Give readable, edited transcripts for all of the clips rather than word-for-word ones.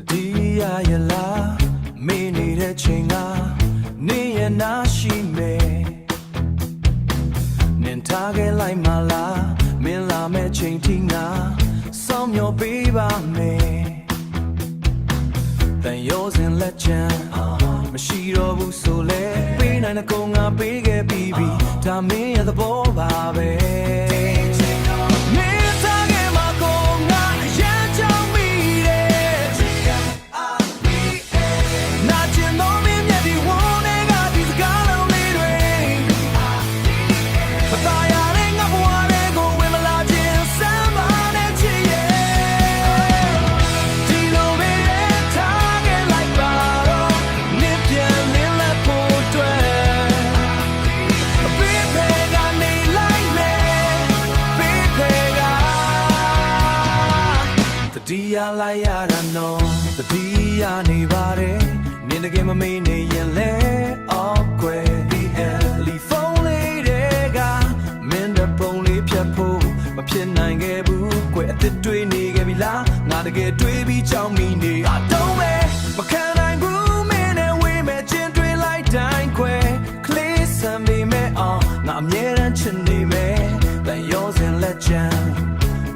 တိယရလားမင်းနေတဲ့ချိန်ကနေရနာရှိမယ်နင်ထားခဲ့လိုက်မလားမင်းလာမဲ့ချိန်ထိငါစောင့်မျှော်ပေးပါမယ်တန်ရောစင်လက်ချမ်းမရှိတော့ဘူးဆိုလဲပေးနိုင်တဲ့ကုန်ငါပေးခဲ့ပြီးပြီဒါမင်းရဲ့သဘောပါပဲဒီရလိုက်ရတာနော်တတိယနေပါတယ်နင်တကယ်မမေ့နေရင်လဲအော်ကွယ်ဒီအလီဖုန်းလေးတွေကမင်းတပုံလေးဖြတ်ဖို့မဖြစ်နိုင်ခဲ့ဘူးကွယ်အစ်တွေးနေခဲ့ပြီလားငါတကယ်တွေးပြီးချောင်းမိနေတော့ပဲမခံနိုင်ဘူးမင်းနဲ့ဝေးမဲ့ချင်းတွေးလိုက်တိုင်းကွယ်ကလေးစံမိမဲ့အောင်ငါအမြဲတမ်းချင်နေမယ်တန်ရောစင်လက်ချမ်း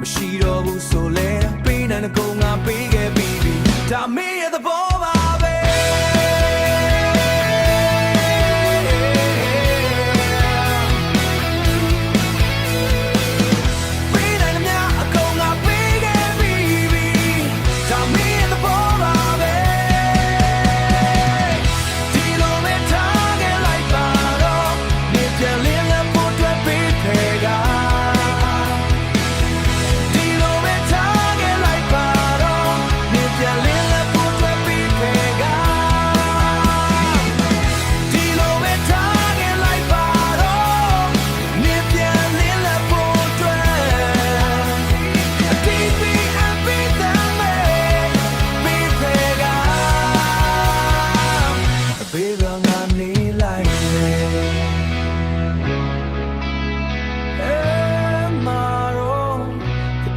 မရှိတော့ဘူးဆိုလဲပေးနိုင်တဲ့ကုန်ငါပေးခဲ့ပြီးပြီဒါမင်းရဲ့သဘောပါပဲပေးနိုင်တဲ့မြတ်အကုန်ငါပေးခဲ့ပြီးပြီဒါမင်းရဲ့သဘောပါပဲဒီလိုပဲထားခဲ့လိုက်ပါတော့နေပြန်လင်းလက်ဖို့အတွက်ပေးခဲ့က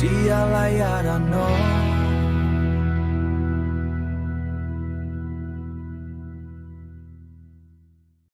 ဒီရလိုက်ရတာနော်